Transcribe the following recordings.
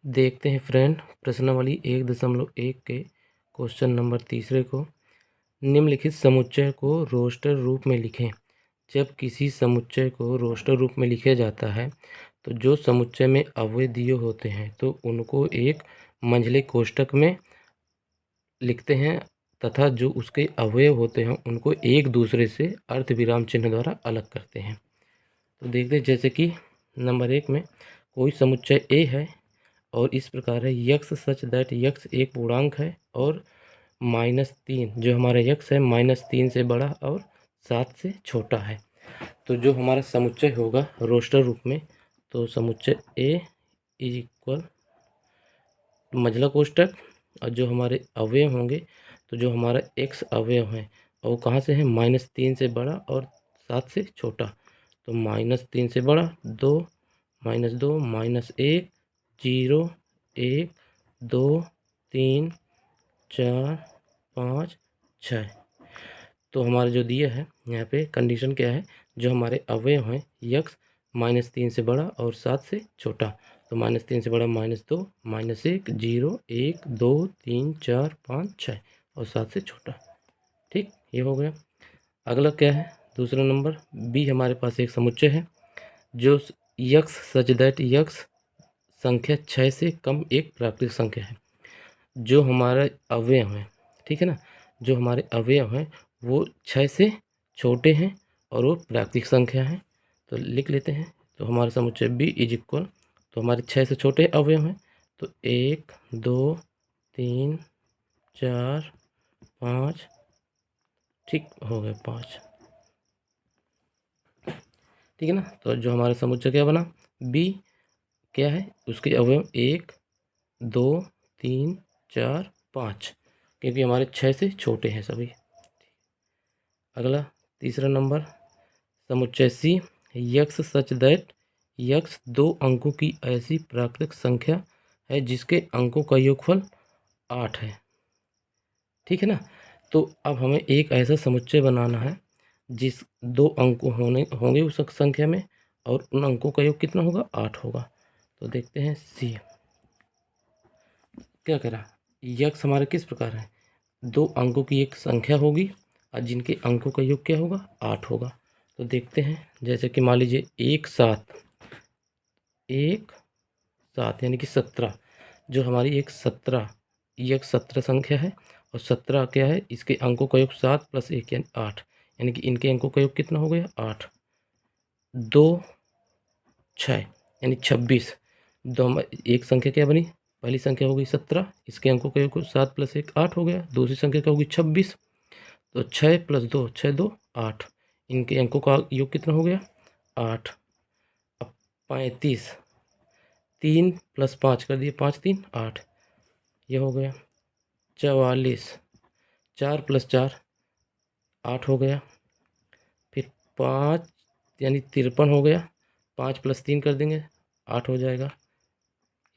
देखते हैं फ्रेंड प्रश्नावली 1.1 के क्वेश्चन नंबर तीसरे को। निम्नलिखित समुच्चय को रोस्टर रूप में लिखें। जब किसी समुच्चय को रोस्टर रूप में लिखा जाता है तो जो समुच्चय में अवयव दिए होते हैं तो उनको एक मंझले कोष्ठक में लिखते हैं तथा जो उसके अवयव होते हैं उनको एक दूसरे से अर्धविराम चिन्ह द्वारा अलग करते हैं। तो देखते हैं जैसे कि नंबर 1 में कोई समुच्चय ए है और इस प्रकार है यक्स सच दैट यक्स एक पूर्णांक है और -3 जो हमारा यक्स है -3 से बड़ा और 7 से छोटा है। तो जो हमारा समुच्चय होगा रोस्टर रूप में तो समुच्चय ए इज इक्वल मंझला कोष्ठक और जो हमारे अवयव होंगे तो जो हमारा एक्स अवयव है और कहाँ से है -3 से बड़ा और 7 से छोटा। तो -3 से बड़ा 2 -2 -1 0 1 2 3 4 5 6। तो हमारा जो दिया है यहाँ पे कंडीशन क्या है, जो हमारे अवयव हैं यक्स -3 से बड़ा और 7 से छोटा। तो -3 से बड़ा -2 -1 0 1 2 3 4 5 6 और 7 से छोटा। ठीक, ये हो गया। अगला क्या है, दूसरा नंबर बी हमारे पास एक समुच्चय है जो यक्स सच दैट यक्स संख्या 6 से कम एक प्राकृतिक संख्या है। जो हमारा अवयव है, ठीक है ना, जो हमारे अवयव हैं वो 6 से छोटे हैं और वो प्राकृतिक संख्या है। तो लिख लेते हैं। तो हमारा समुच्चय बी इज इक्वल, तो हमारे 6 से छोटे अवयव हैं तो 1 2 3 4 5, ठीक हो गए 5, ठीक है ना। तो जो हमारा समुच्चय क्या बना, बी क्या है, उसके अवयव 1 2 3 4 5 क्योंकि हमारे 6 से छोटे हैं सभी। अगला तीसरा नंबर समुच्चय सी यक्स सच दैट यक्स 2 अंकों की ऐसी प्राकृतिक संख्या है जिसके अंकों का योगफल 8 है। ठीक है ना। तो अब हमें एक ऐसा समुच्चय बनाना है जिस 2 अंक होंगे उस संख्या में और उन अंकों का योग कितना होगा, 8 होगा। तो देखते हैं सी क्या करा, यक्स हमारे किस प्रकार है, 2 अंकों की एक संख्या होगी और जिनके अंकों का योग क्या होगा, 8 होगा। तो देखते हैं जैसे कि मान लीजिए 1 7 यानी कि 17, जो हमारी एक 17 ये एक 17 संख्या है और 17 क्या है, इसके अंकों का योग 7 + 1 यानी 8, यानी कि इनके अंकों का योग कितना हो गया, 8 2 6 यानी 26। एक संख्या क्या बनी, पहली संख्या हो गई 17, इसके अंकों का योग 7 + 1 8 हो गया। दूसरी संख्या क्या होगी 26, तो 6 + 2 6 2 8, इनके अंकों का योग कितना हो गया 8। अब 35, 3 + 5 कर दिए 5 3 8, ये हो गया 44, 4 + 4 8 हो गया। फिर 5 यानी 53 हो गया, 5 + 3 कर देंगे 8 हो जाएगा।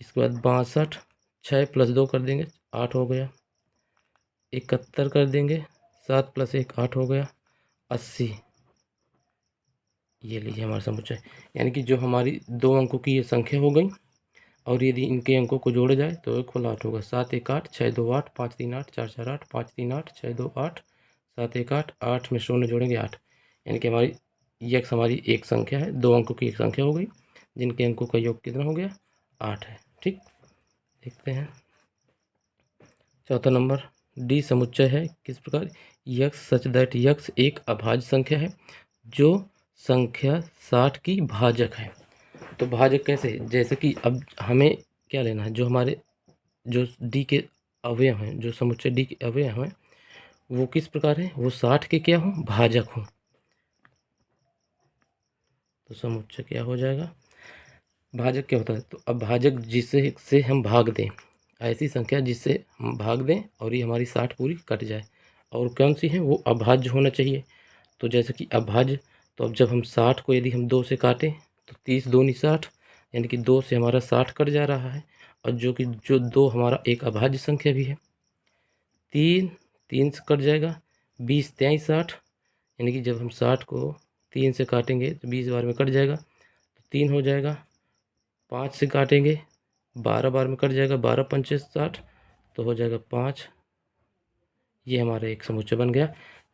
इसके बाद 62, 6 + 2 कर देंगे 8 हो गया। 71 कर देंगे, 7 + 1 8 हो गया। 80, ये लीजिए हमारा समुच्चय, यानी कि जो हमारी 2 अंकों की ये संख्या हो गई और यदि इनके अंकों को जोड़ा जाए तो एक कुल 8 होगा। 7 1 8 6 2 8 5 3 8 4 4 8 5 3 8 6 2 8 7 1 8 8 में शून्य जोड़ेंगे 8, यानी कि हमारी यक्स हमारी एक संख्या है, 2 अंकों की एक संख्या हो गई जिनके अंकों का योग कितना हो गया, 8 है। ठीक, देखते हैं चौथा नंबर डी समुच्चय है किस प्रकार, यक्स सच दैट यक्स एक अभाज्य संख्या है जो संख्या 60 की भाजक है। तो भाजक कैसे, जैसे कि अब हमें क्या लेना है, जो हमारे जो डी के अवयव हैं, जो समुच्चय डी के अवयव हैं वो किस प्रकार है, वो 60 के क्या हों, भाजक हों। तो समुच्चय क्या हो जाएगा, भाजक क्या होता है, तो अब भाजक जिसे से हम भाग दें, ऐसी संख्या जिससे हम भाग दें और ये हमारी 60 पूरी कट जाए, और कौन सी है, वो अभाज्य होना चाहिए। तो जैसे कि अभाज्य, तो अब जब हम 60 को यदि हम 2 से काटें तो 30 दूनी 60, यानी कि 2 से हमारा 60 कट जा रहा है, और जो 2 हमारा एक अभाज्य संख्या भी है। 3 से कट जाएगा, 20 23 60, यानी कि जब हम 60 को 3 से काटेंगे तो 20 बार में कट जाएगा तो 3 हो जाएगा। 5 से काटेंगे 12 बार में कट जाएगा, 12 पंचे 60, तो हो जाएगा 5। ये हमारा एक समुच्चय बन गया।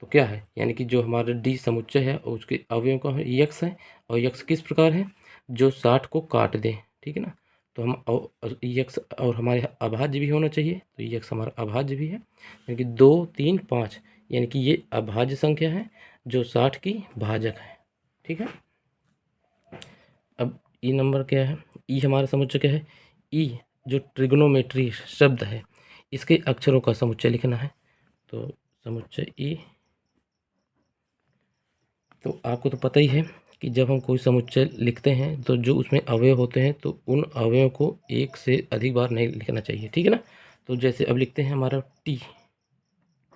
तो क्या है, यानी कि जो हमारा डी समुच्चय है उसके अवयव का यक्स है, और यक्स किस प्रकार है, जो 60 को काट दे, ठीक है ना। तो हम यक्स और हमारे अभाज्य भी होना चाहिए, तो यक्स हमारा अभाज्य भी है, यानी कि 2 3 5, यानी कि ये अभाज्य संख्या है जो 60 की भाजक है, ठीक है। अब ई नंबर क्या है, ई हमारा समुच्चय क्या है, ई जो ट्रिग्नोमेट्री शब्द है इसके अक्षरों का समुच्चय लिखना है। तो समुच्चय ई, तो आपको तो पता ही है कि जब हम कोई समुच्चय लिखते हैं तो जो उसमें अवयव होते हैं तो उन अवयवों को एक से अधिक बार नहीं लिखना चाहिए, ठीक है ना। तो जैसे अब लिखते हैं हमारा टी,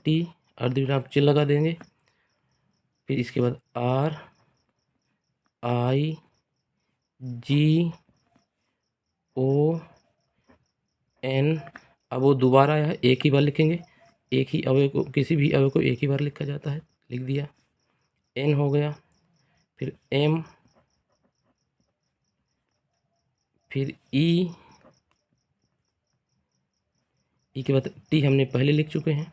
टी अर्धविराम चिन्ह लगा देंगे, फिर इसके बाद are I ji O N. अब वो दोबारा आया है, एक ही बार लिखेंगे, एक ही अवयव को, किसी भी अवयव को एक ही बार लिखा जाता है, लिख दिया। एन हो गया, फिर एम, फिर ई, ई के बाद टी हमने पहले लिख चुके हैं,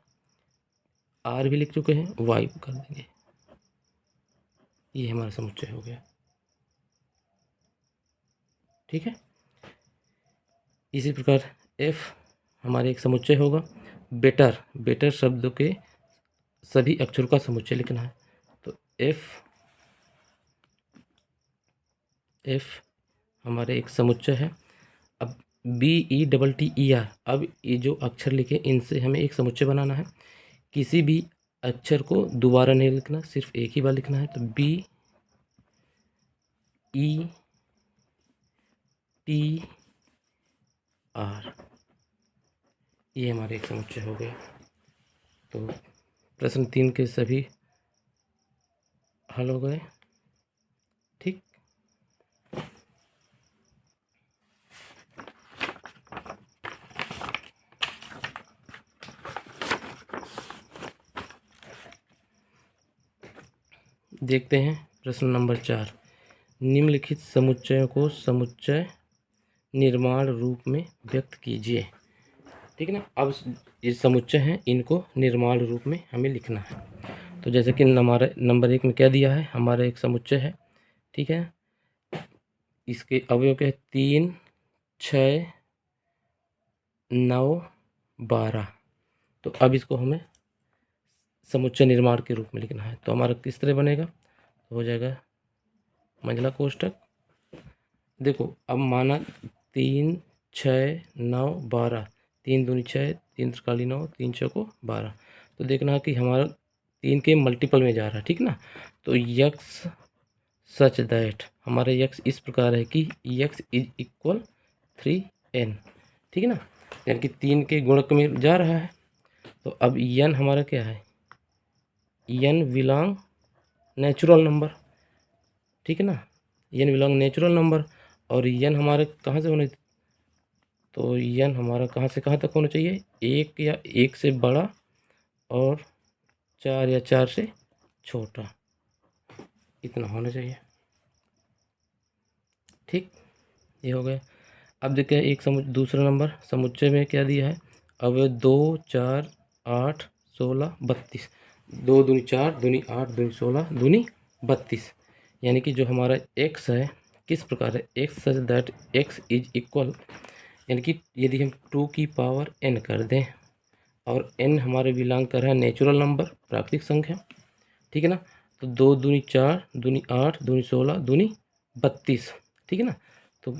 आर भी लिख चुके हैं, वाई कर देंगे। ये हमारा समुच्चय हो गया, ठीक है। इसी प्रकार एफ हमारे एक समुच्चय होगा। बेटर, बेटर शब्द के सभी अक्षरों का समुच्चय लिखना है। तो एफ, एफ हमारे एक समुच्चय है। अब B E double T E R, अब ये जो अक्षर लिखे इनसे हमें एक समुच्चय बनाना है। किसी भी अक्षर को दोबारा नहीं लिखना, सिर्फ एक ही बार लिखना है। तो बी ई टी आर, ये हमारे एक समुच्चय हो गया। तो प्रश्न 3 के सभी हल हो गए, ठीक। देखते हैं प्रश्न नंबर 4। निम्नलिखित समुच्चयों को समुच्चय निर्माण रूप में व्यक्त कीजिए, ठीक है ना। अब ये समुच्चय हैं, इनको निर्माण रूप में हमें लिखना है। तो जैसे कि हमारा नंबर 1 में क्या दिया है, हमारा एक समुच्चय है, ठीक है। इसके अवयव के 3 6 9 12। तो अब इसको हमें समुच्चय निर्माण के रूप में लिखना है। तो हमारा किस तरह बनेगा, तो हो जाएगा मंझला कोष्ठक। देखो अब माना 3 6 9 12, 3 दूनी 6, 3 त्रिकाली 9, 3 चौको 12। तो देखना है कि हमारा 3 के मल्टीपल में जा रहा है, ठीक ना। तो यक्स सच दैट, हमारा यक्स इस प्रकार है कि यक्स इज इक्वल 3n, ठीक है ना, यानी कि 3 के गुणक में जा रहा है। तो अब n हमारा क्या है, n बिलोंग नेचुरल नंबर, ठीक है ना, n बिलोंग नेचुरल नंबर। और n हमारे कहाँ से होने, तो n हमारा कहाँ से कहाँ तक होना चाहिए, 1 या 1 से बड़ा और 4 या 4 से छोटा, इतना होना चाहिए, ठीक। ये हो गया। अब देखते हैं एक दूसरा नंबर समुच्चय में क्या दिया है। अब 2 4 8 16 32, 2 दूनी 4 दूनी 8 दूनी 16 दूनी 32, यानी कि जो हमारा x है किस प्रकार है, x such that x is equal, यानी कि यदि हम 2 की पावर n कर दें और n हमारे बिलोंग कर रहा है नेचुरल नंबर, प्राकृतिक संख्या, ठीक है ना। तो 2 दूनी 4 दूनी 8 दूनी 16 दूनी 32, ठीक है ना। तो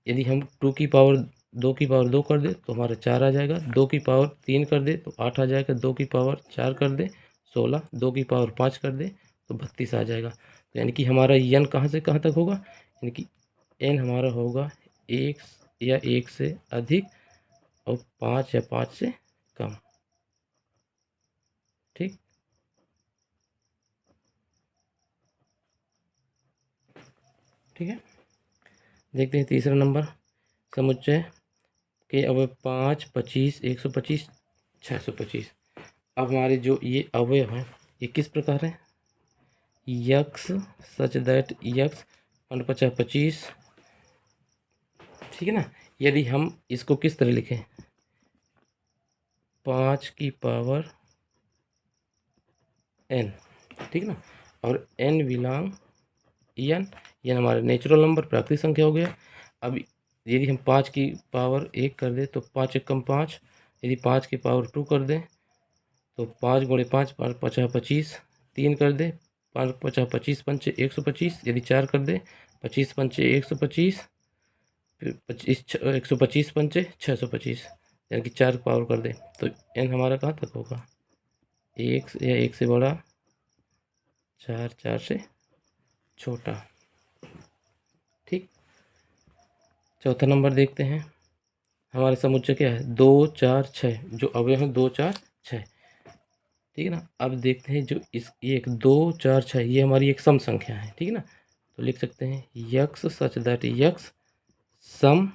यदि हम 2 की पावर 2 कर दे तो हमारा 4 आ जाएगा, 2 की पावर 3 कर दे तो 8 आ जाएगा, 2 की पावर 4 कर दे 16, 2 की पावर 5 कर दे तो 32 आ जाएगा। तो यानी कि हमारा n कहाँ से कहाँ तक होगा, यानी कि n हमारा होगा 1 या 1 से अधिक और 5 या 5 से कम, ठीक। ठीक है, देखते हैं तीसरा नंबर समुच्चय के अवयव 5 25 125 625। अब हमारे जो ये अवयव हैं ये किस प्रकार है, यक्स सच दैट यक्स 5 25 ठीक है ना। यदि हम इसको किस तरह लिखें, 5 की पावर n, ठीक है ना, और n बिलोंग n, n हमारा नेचुरल नंबर प्राकृतिक संख्या हो गया। अब यदि हम 5 की पावर 1 कर दें तो 5 एकम 5, यदि 5 की पावर 2 कर दें तो 5 गुणे 5 5 पचा 25, 3 कर दे 5 पचा 25 पंचे 125, यदि 4 कर दे 25 पंचे 125, फिर 125 पंचे 625, यानी कि 4 पावर कर दे तो n हमारा कहाँ तक होगा, 1 या 1 से बड़ा, 4 4 से छोटा। ठीक, चौथा नंबर देखते हैं। हमारे समुच्चय क्या है, 2 4 6, जो अवयव हैं 2 4 6, ठीक है ना। अब देखते हैं जो इस एक 2 4 6 ये हमारी एक सम संख्या है, ठीक है ना। तो लिख सकते हैं यक्स सच दैट यक्स सम,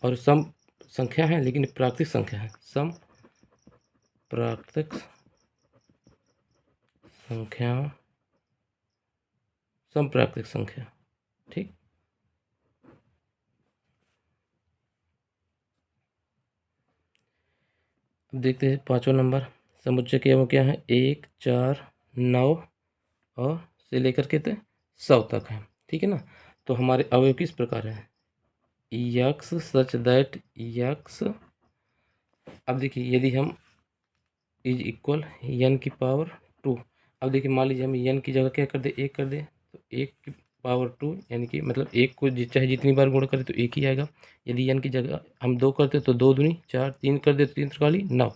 और सम संख्या है लेकिन प्राकृतिक संख्या है, सम प्राकृतिक संख्या, सम प्राकृतिक संख्या। ठीक, अब देखते हैं पांचवा नंबर। समुच्चय के वो क्या है, 1 4 9 और से लेकर के 100 तक है, ठीक है ना। तो हमारे अवयव किस प्रकार है, यक्स सच दैट यक्स। अब देखिए यदि हम इज इक्वल n की पावर 2, अब देखिए मान लीजिए हम n की जगह क्या कर दे, 1 कर दे, तो 1 की पावर 2 यानी कि मतलब 1 को चाहे जितनी बार गुणा करें तो 1 ही आएगा। यदि n की जगह हम 2 करते तो 2 दूनी 4, 3 कर दे तो 3 त्रिकाली 9,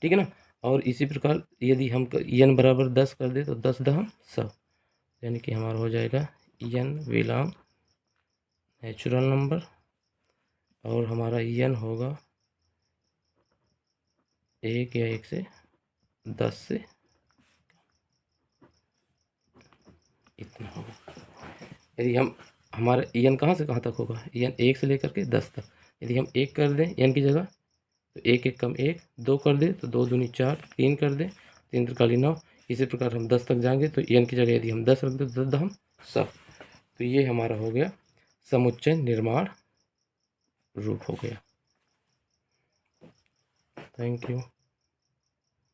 ठीक है ना। और इसी प्रकार यदि हम n बराबर 10 कर दे तो 10 दहम 100, यानी कि हमारा हो जाएगा n बिलोंग नेचुरल नंबर, और हमारा n होगा 1 या 1 से 10 से इतना होगा। यदि हम हमारा n कहाँ से कहाँ तक होगा, n 1 से लेकर के 10 तक। यदि हम 1 कर दें n की जगह तो 1 1 कम 1, 2 कर दे तो 2 दूनी 4, 3 कर दे 3 त्रिकाली 9। इसी प्रकार हम 10 तक जाएंगे तो n की जगह यदि हम 10 रख दें तो 10 दहम 100। तो ये हमारा हो गया समुच्चय निर्माण रूप हो गया। Thank you.